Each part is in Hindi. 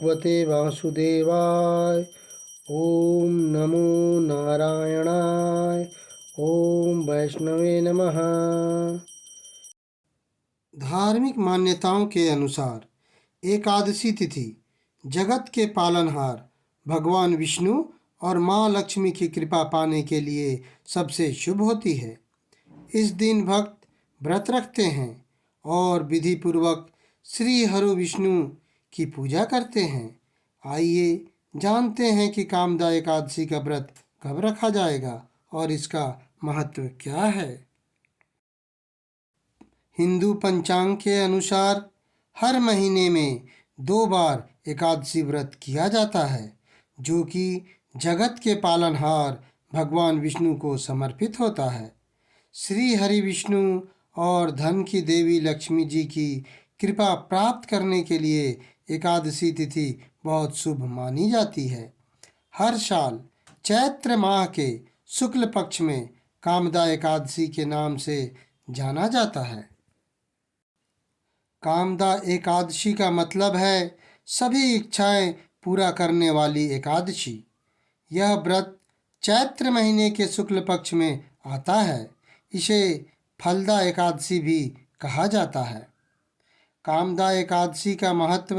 भगवते वासुदेवाय। ओम नमो नारायणाय। ओम वैष्णवे नमः। धार्मिक मान्यताओं के अनुसार एकादशी तिथि जगत के पालनहार भगवान विष्णु और माँ लक्ष्मी की कृपा पाने के लिए सबसे शुभ होती है। इस दिन भक्त व्रत रखते हैं और विधि पूर्वक श्री हरु विष्णु की पूजा करते हैं। आइए जानते हैं कि कामदा एकादशी का व्रत कब रखा जाएगा और इसका महत्व क्या है। हिंदू पंचांग के अनुसार हर महीने में 2 बार एकादशी व्रत किया जाता है, जो कि जगत के पालनहार भगवान विष्णु को समर्पित होता है। श्री हरि विष्णु और धन की देवी लक्ष्मी जी की कृपा प्राप्त करने के लिए एकादशी तिथि बहुत शुभ मानी जाती है। हर साल चैत्र माह के शुक्ल पक्ष में कामदा एकादशी के नाम से जाना जाता है। कामदा एकादशी का मतलब है सभी इच्छाएं पूरा करने वाली एकादशी। यह व्रत चैत्र महीने के शुक्ल पक्ष में आता है। इसे फलदा एकादशी भी कहा जाता है। कामदा एकादशी का महत्व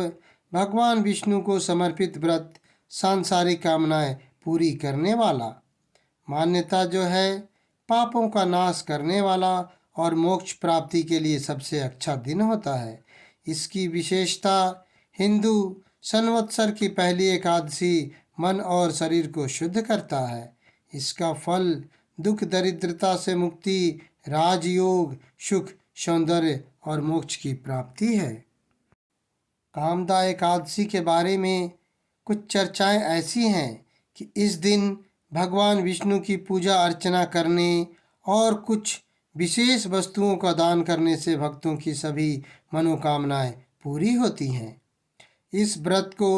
भगवान विष्णु को समर्पित व्रत, सांसारिक कामनाएं पूरी करने वाला, मान्यता जो है पापों का नाश करने वाला और मोक्ष प्राप्ति के लिए सबसे अच्छा दिन होता है। इसकी विशेषता हिंदू संवत्सर की पहली एकादशी मन और शरीर को शुद्ध करता है। इसका फल दुख दरिद्रता से मुक्ति, राजयोग, सुख, सौंदर्य और मोक्ष की प्राप्ति है। कामदा एकादशी के बारे में कुछ चर्चाएं ऐसी हैं कि इस दिन भगवान विष्णु की पूजा अर्चना करने और कुछ विशेष वस्तुओं का दान करने से भक्तों की सभी मनोकामनाएं पूरी होती हैं। इस व्रत को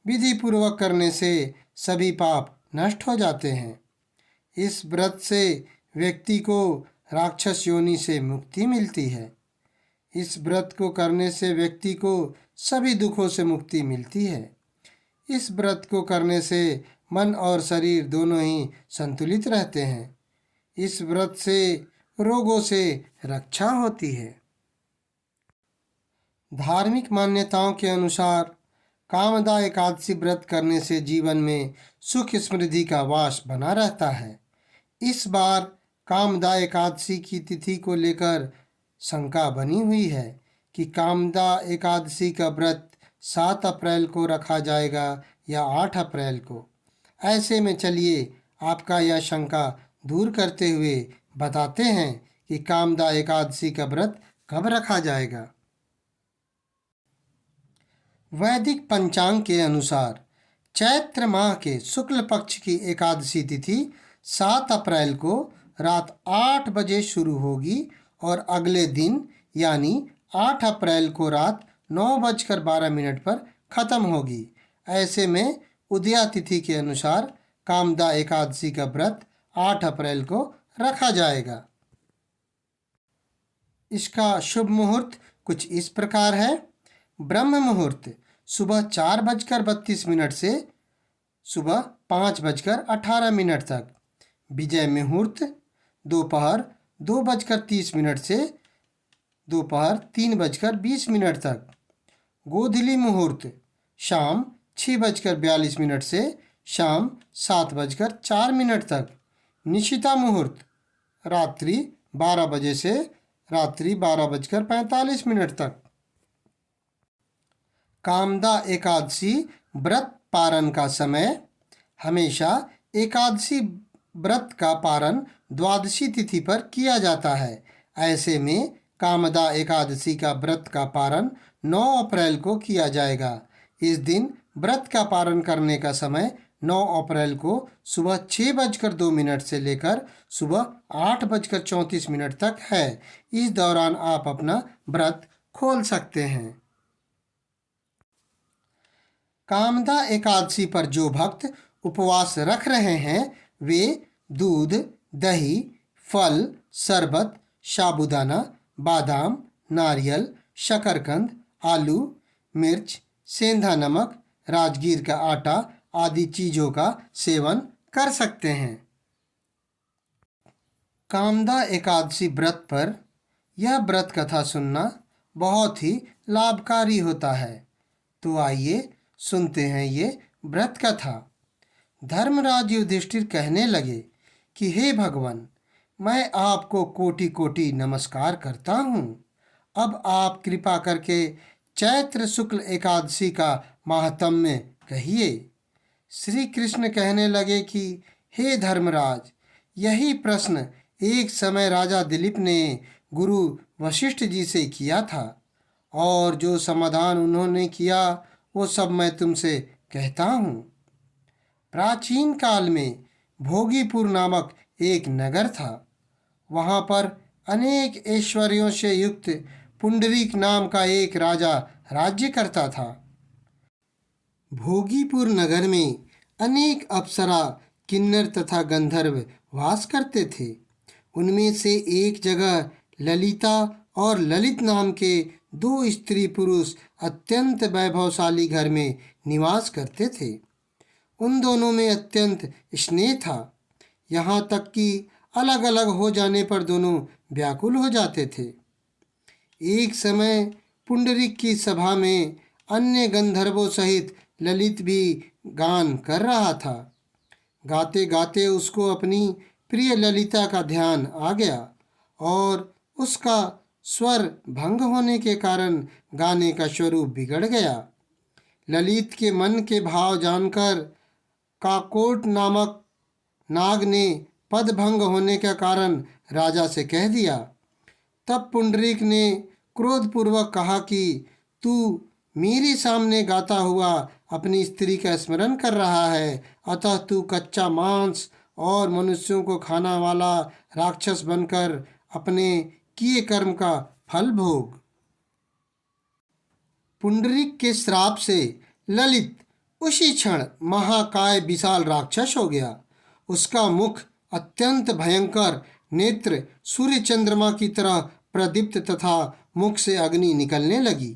विधि पूर्वक करने से सभी पाप नष्ट हो जाते हैं। इस व्रत से व्यक्ति को राक्षस योनि से मुक्ति मिलती है। इस व्रत को करने से व्यक्ति को सभी दुखों से मुक्ति मिलती है। इस व्रत को करने से मन और शरीर दोनों ही संतुलित रहते हैं। इस व्रत से रोगों से रक्षा होती है। धार्मिक मान्यताओं के अनुसार कामदा एकादशी व्रत करने से जीवन में सुख समृद्धि का वास बना रहता है। इस बार कामदा एकादशी की तिथि को लेकर शंका बनी हुई है कि कामदा एकादशी का व्रत 7 अप्रैल को रखा जाएगा या 8 अप्रैल को। ऐसे में चलिए आपका यह शंका दूर करते हुए बताते हैं कि कामदा एकादशी का व्रत कब रखा जाएगा। वैदिक पंचांग के अनुसार चैत्र माह के शुक्ल पक्ष की एकादशी तिथि 7 अप्रैल को रात 8 बजे शुरू होगी और अगले दिन यानी 8 अप्रैल को रात 9:12 पर खत्म होगी। ऐसे में उदया तिथि के अनुसार कामदा एकादशी का व्रत 8 अप्रैल को रखा जाएगा। इसका शुभ मुहूर्त कुछ इस प्रकार है। ब्रह्म मुहूर्त सुबह 4:32 से सुबह 5:18 तक। विजय मुहूर्त दोपहर 2:30 से दोपहर 3:20 तक। गोधूली मुहूर्त शाम 6:42 से शाम 7:04 तक। निशिता मुहूर्त रात्रि 12 बजे से रात्रि 12:45 तक। कामदा एकादशी व्रत पारण का समय हमेशा एकादशी व्रत का पारण द्वादशी तिथि पर किया जाता है। ऐसे में कामदा एकादशी का व्रत का पारण 9 अप्रैल को किया जाएगा। इस दिन व्रत का पारण करने का समय 9 अप्रैल को सुबह 6:02 से लेकर सुबह 8:34 तक है। इस दौरान आप अपना व्रत खोल सकते हैं। कामदा एकादशी पर जो भक्त उपवास रख रहे हैं वे दूध, दही, फल, शरबत, साबूदाना, बादाम, नारियल, शकरकंद, आलू, मिर्च, सेंधा नमक, राजगीर का आटा आदि चीजों का सेवन कर सकते हैं। कामदा एकादशी व्रत पर यह व्रत कथा सुनना बहुत ही लाभकारी होता है। तो आइए सुनते हैं ये व्रत कथा। धर्मराज युधिष्ठिर कहने लगे कि हे भगवान, मैं आपको कोटि कोटि नमस्कार करता हूँ। अब आप कृपा करके चैत्र शुक्ल एकादशी का माहात्म्य कहिए। श्री कृष्ण कहने लगे कि हे धर्मराज, यही प्रश्न एक समय राजा दिलीप ने गुरु वशिष्ठ जी से किया था, और जो समाधान उन्होंने किया वो सब मैं तुमसे कहता हूँ। प्राचीन काल में भोगीपुर नामक एक नगर था। वहाँ पर अनेक ऐश्वर्यों से युक्त पुंडरीक नाम का एक राजा राज्य करता था। भोगीपुर नगर में अनेक अप्सरा, किन्नर तथा गंधर्व वास करते थे। उनमें से एक जगह ललिता और ललित नाम के दो स्त्री पुरुष अत्यंत वैभवशाली घर में निवास करते थे। उन दोनों में अत्यंत स्नेह था, यहाँ तक कि अलग अलग हो जाने पर दोनों व्याकुल हो जाते थे। एक समय पुंडरीक की सभा में अन्य गंधर्वों सहित ललित भी गान कर रहा था। गाते गाते उसको अपनी प्रिय ललिता का ध्यान आ गया और उसका स्वर भंग होने के कारण गाने का स्वरूप बिगड़ गया। ललित के मन के भाव जानकर काकोट नामक नाग ने पद भंग होने के कारण राजा से कह दिया। तब पुंडरीक ने क्रोधपूर्वक कहा कि तू मेरे सामने गाता हुआ अपनी स्त्री का स्मरण कर रहा है, अतः तू कच्चा मांस और मनुष्यों को खाना वाला राक्षस बनकर अपने किए कर्म का फल भोग। पुंडरीक के श्राप से ललित उसी क्षण महाकाय विशाल राक्षस हो गया। उसका मुख अत्यंत भयंकर, नेत्र सूर्य चंद्रमा की तरह प्रदीप्त तथा मुख से अग्नि निकलने लगी।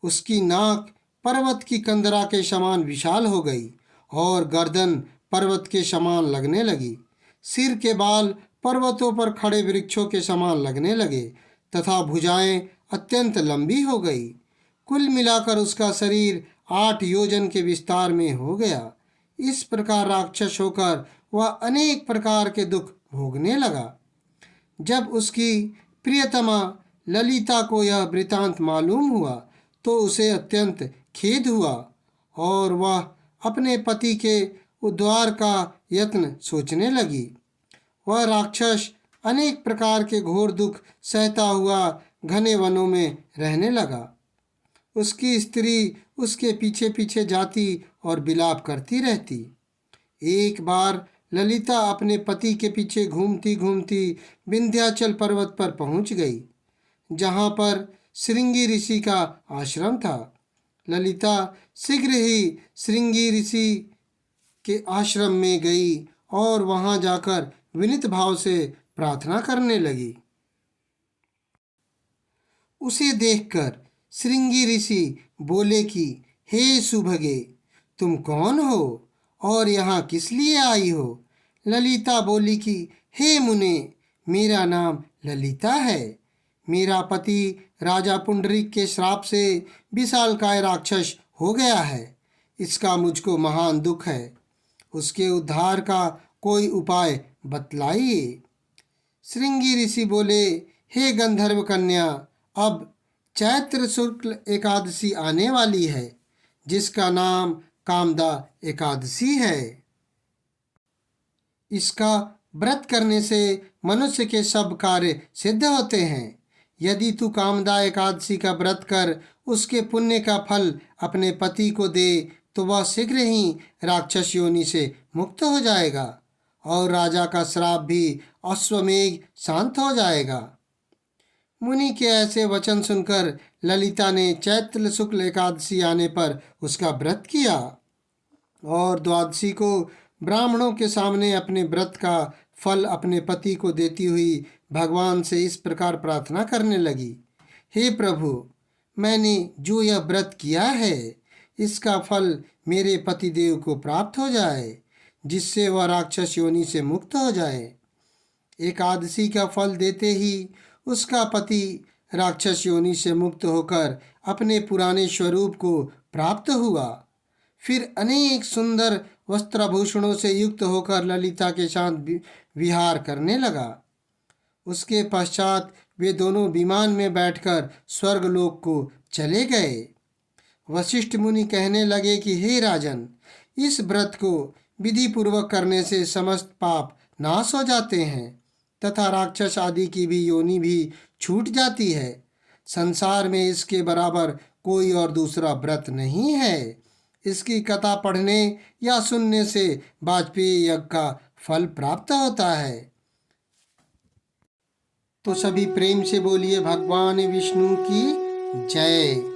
उसकी नाक पर्वत की कंदरा के समान विशाल हो गई और गर्दन पर्वत के समान लगने लगी। सिर के बाल पर्वतों पर खड़े वृक्षों के समान लगने लगे तथा भुजाएं अत्यंत लंबी हो गई। कुल मिलाकर उसका शरीर 8 योजन के विस्तार में हो गया। इस प्रकार राक्षस होकर वह अनेक प्रकार के दुख भोगने लगा। जब उसकी प्रियतमा ललिता को यह वृतांत मालूम हुआ तो उसे अत्यंत खेद हुआ और वह अपने पति के उद्धार का यत्न सोचने लगी। वह राक्षस अनेक प्रकार के घोर दुख सहता हुआ घने वनों में रहने लगा। उसकी स्त्री उसके पीछे पीछे जाती और विलाप करती रहती। एक बार ललिता अपने पति के पीछे घूमती घूमती विंध्याचल पर्वत पर पहुंच गई, जहां पर श्रृंगी ऋषि का आश्रम था। ललिता शीघ्र ही श्रृंगी ऋषि के आश्रम में गई और वहां जाकर विनीत भाव से प्रार्थना करने लगी। उसे देखकर श्रृंगी ऋषि बोले कि हे सुभगे, तुम कौन हो और यहाँ किस लिए आई हो? ललिता बोली कि हे मुने, मेरा नाम ललिता है। मेरा पति राजा पुंडरीक के श्राप से विशालकाय राक्षस हो गया है। इसका मुझको महान दुख है। उसके उद्धार का कोई उपाय बतलाइए। श्रृंगी ऋषि बोले, हे गंधर्व कन्या, अब चैत्र शुक्ल एकादशी आने वाली है, जिसका नाम कामदा एकादशी है। इसका व्रत करने से मनुष्य के सब कार्य सिद्ध होते हैं। यदि तू कामदा एकादशी का व्रत कर उसके पुण्य का फल अपने पति को दे तो वह शीघ्र ही राक्षस योनि से मुक्त हो जाएगा और राजा का श्राप भी अश्वमेघ शांत हो जाएगा। मुनि के ऐसे वचन सुनकर ललिता ने चैत्र शुक्ल एकादशी आने पर उसका व्रत किया और द्वादशी को ब्राह्मणों के सामने अपने व्रत का फल अपने पति को देती हुई भगवान से इस प्रकार प्रार्थना करने लगी। हे प्रभु, मैंने जो यह व्रत किया है इसका फल मेरे पतिदेव को प्राप्त हो जाए, जिससे वह राक्षस योनि से मुक्त हो जाए। एकादशी का फल देते ही उसका पति राक्षस योनि से मुक्त होकर अपने पुराने स्वरूप को प्राप्त हुआ। फिर अनेक सुंदर वस्त्राभूषणों से युक्त होकर ललिता के साथ विहार करने लगा। उसके पश्चात वे दोनों विमान में बैठकर स्वर्गलोक को चले गए। वशिष्ठ मुनि कहने लगे कि हे राजन, इस व्रत को विधि पूर्वक करने से समस्त पाप नाश हो जाते हैं तथा राक्षस आदि की भी योनि भी छूट जाती है। संसार में इसके बराबर कोई और दूसरा व्रत नहीं है। इसकी कथा पढ़ने या सुनने से वाजपेयी यज्ञ का फल प्राप्त होता है। तो सभी प्रेम से बोलिए भगवान विष्णु की जय।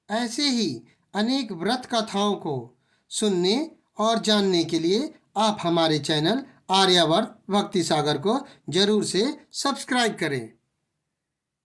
ऐसे ही अनेक व्रत कथाओं को सुनने और जानने के लिए आप हमारे चैनल आर्यावर्त भक्ति सागर को जरूर से सब्सक्राइब करें।